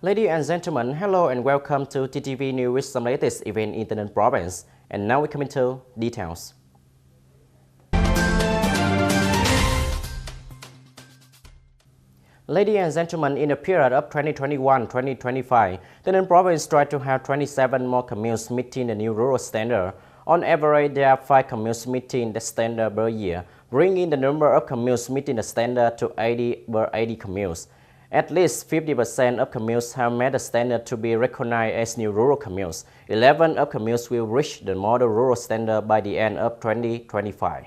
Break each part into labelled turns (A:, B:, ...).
A: Ladies and gentlemen, hello and welcome to TTV News with some latest event in the province. And now we come into details. Ladies and gentlemen, in the period of 2021-2025, the province tried to have 27 more communes meeting the new rural standard. On average, there are 5 communes meeting the standard per year, bringing the number of communes meeting the standard to 80 per 80 communes. At least 50% of communes have met the standard to be recognized as new rural communes. 11 of communes will reach the model rural standard by the end of 2025.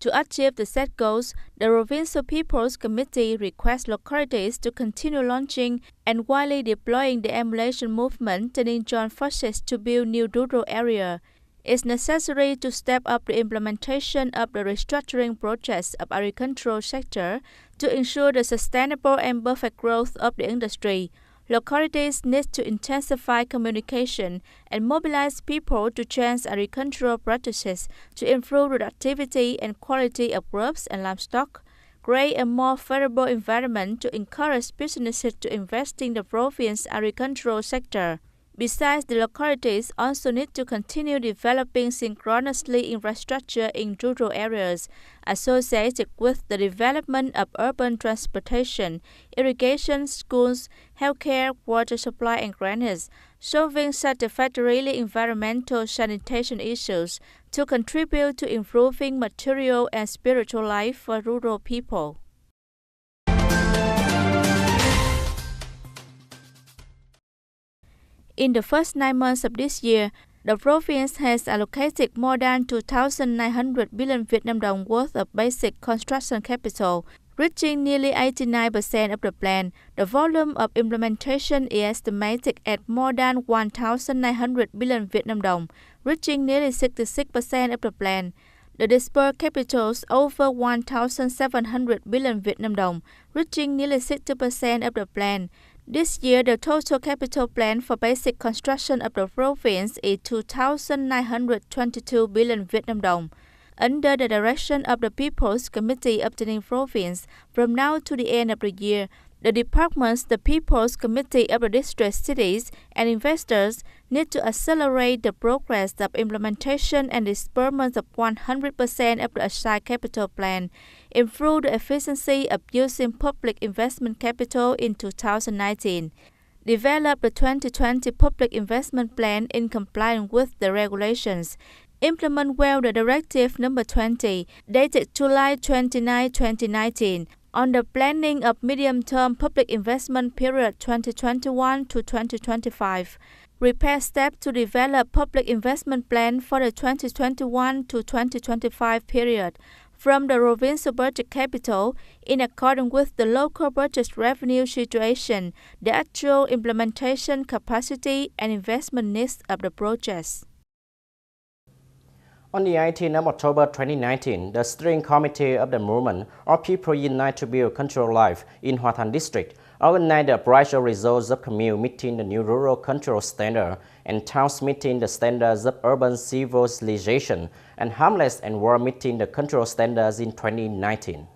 B: To achieve the set goals, the Provincial People's Committee requests localities to continue launching and widely deploying the emulation movement to join forces to build new rural areas. It's necessary to step up the implementation of the restructuring projects of agricultural sector to ensure the sustainable and perfect growth of the industry. Localities need to intensify communication and mobilize people to change agricultural practices to improve productivity and quality of crops and livestock, create a more favorable environment to encourage businesses to invest in the province's agricultural sector. Besides, the localities also need to continue developing synchronously infrastructure in rural areas associated with the development of urban transportation, irrigation, schools, healthcare, water supply and drainage, solving satisfactorily environmental sanitation issues to contribute to improving material and spiritual life for rural people. In the first 9 months of this year, the province has allocated more than 2,900 billion Vietnam dong worth of basic construction capital, reaching nearly 89% of the plan. The volume of implementation is estimated at more than 1,900 billion Vietnam dong, reaching nearly 66% of the plan. The disbursed capitals over 1,700 billion Vietnam dong, reaching nearly 60% of the plan. This year, the total capital plan for basic construction of the province is 2,922 billion Vietnam dong. Under the direction of the People's Committee of the province, from now to the end of the year, the departments, the People's Committee of the district cities, and investors need to accelerate the progress of implementation and disbursement of 100% of the assigned capital plan, improve the efficiency of using public investment capital in 2019, develop the 2020 public investment plan in compliance with the regulations, implement well the Directive Number 20, dated July 29, 2019, on the planning of medium-term public investment period 2021 to 2025. Prepare steps to develop public investment plan for the 2021 to 2025 period from the provincial budget capital in accordance with the local budget revenue situation, the actual implementation capacity and investment needs of the projects.
A: On the 18th of October 2019, the Steering Committee of the Movement of People Unite to Build Cultural Life in Hoa Thanh District organized the appraisal results of commune meeting the new rural cultural standard and towns meeting the standards of urban civilization and hamlets and ward meeting the cultural standards in 2019.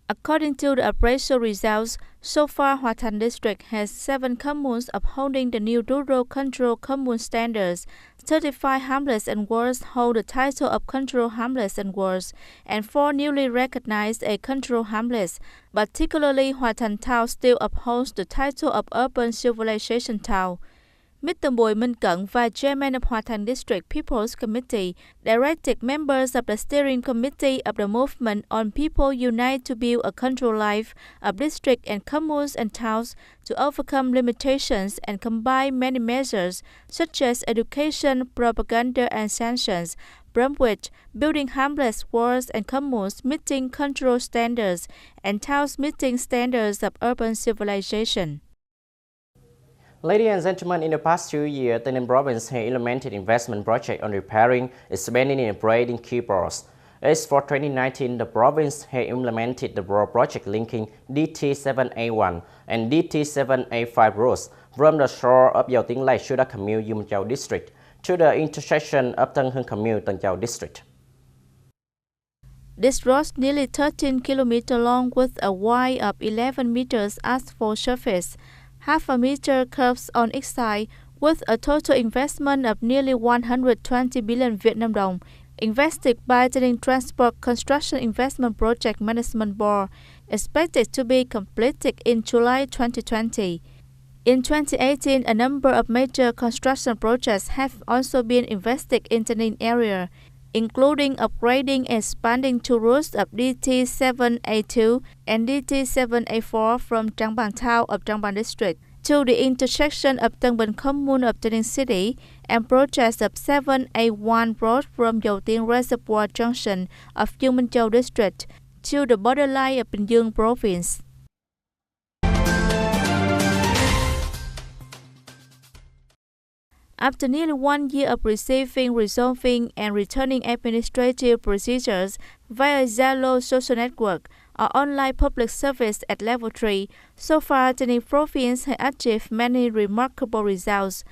B: According to the appraisal results, so far Hoa Thanh District has 7 communes upholding the new rural cultural commune standards, 35 hamlets and wards hold the title of cultural hamlets and wards, and 4 newly recognized as cultural hamlets. Particularly, Hoa Thanh Town still upholds the title of urban civilization town. Mr. Bùi Minh Cận, Vice Chairman of Hoa Thanh District People's Committee, directed members of the Steering Committee of the Movement on People Unite to Build a Cultural Life of district and communes and towns to overcome limitations and combine many measures such as education, propaganda and sanctions, from which building hamlets, wards and communes meeting cultural standards and towns meeting standards of urban civilization.
A: Ladies and gentlemen, in the past 2 years, the province has implemented investment projects on repairing, expanding and upgrading keyboards. As for 2019, the province has implemented the road project linking DT7A1 and DT7A5 roads from the shore of Giao Tiếng Lake Suda Commune, Yum Chau District to the intersection of Tân Hưng Commune, Tân Châu District.
B: This road, nearly 13 km long with a wide of 11 meters asphalt surface, half a meter curves on each side, with a total investment of nearly 120 billion Vietnam dong, invested by TayNinh Transport Construction Investment Project Management Board, expected to be completed in July 2020. In 2018, a number of major construction projects have also been invested in TayNinh area, including upgrading and expanding two routes of DT7A2 and DT7A4 from Trang Bàng Town of Trang Bàng District to the intersection of Tân Bình Commune of TayNinh City, and projects of 7A1 road from Dầu Tiếng Reservoir Junction of Dương Minh Châu District to the borderline of Bình Dương Province. After nearly 1 year of receiving, resolving, and returning administrative procedures via Zalo social network or online public service at level 3, so far TayNinh Province has achieved many remarkable results.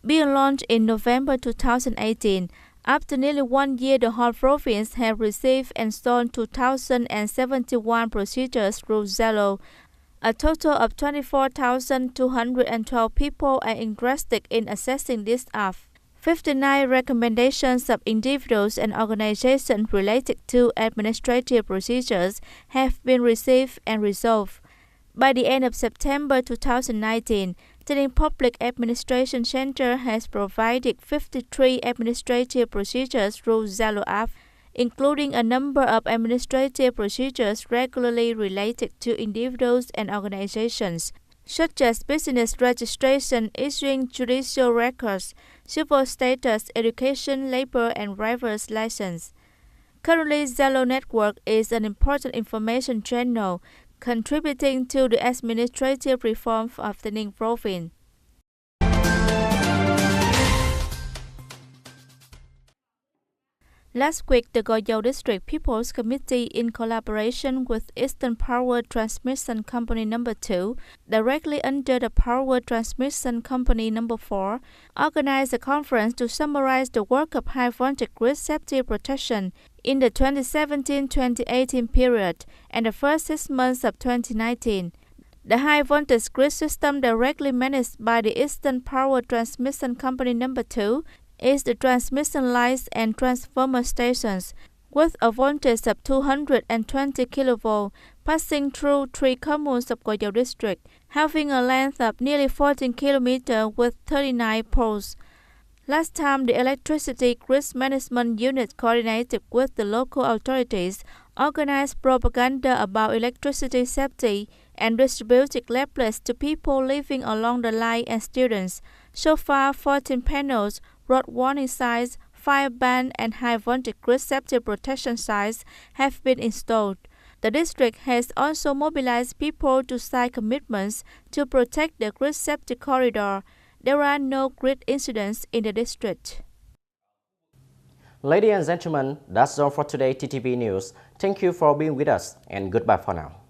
B: Being launched in November 2018, after nearly 1 year, the whole province has received and installed 2,071 procedures through Zalo. A total of 24,212 people are interested in accessing this app. 59 recommendations of individuals and organizations related to administrative procedures have been received and resolved. By the end of September 2019, TayNinh Public Administration Center has provided 53 administrative procedures through Zalo app, including a number of administrative procedures regularly related to individuals and organizations, such as business registration, issuing judicial records, civil status, education, labor, and driver's license. Currently, Zalo Network is an important information channel contributing to the administrative reform of TayNinh Province. Last week, the Gò Dầu District People's Committee, in collaboration with Eastern Power Transmission Company No. 2, directly under the Power Transmission Company No. 4, organized a conference to summarize the work of high-voltage grid safety protection in the 2017-2018 period and the first 6 months of 2019. The high-voltage grid system, directly managed by the Eastern Power Transmission Company No. 2, is the transmission lines and transformer stations with a voltage of 220 kV passing through 3 communes of Gò Dầu District, having a length of nearly 14 km with 39 poles. Last time, the Electricity Grid Management Unit coordinated with the local authorities, organized propaganda about electricity safety, and distributed leaflets to people living along the line and students. So far, 14 panels, road warning signs, fire ban, and high-voltage grid safety protection signs have been installed. The district has also mobilized people to sign commitments to protect the grid safety corridor. There are no grid incidents in the district.
A: Ladies and gentlemen, that's all for today TTV News. Thank you for being with us and goodbye for now.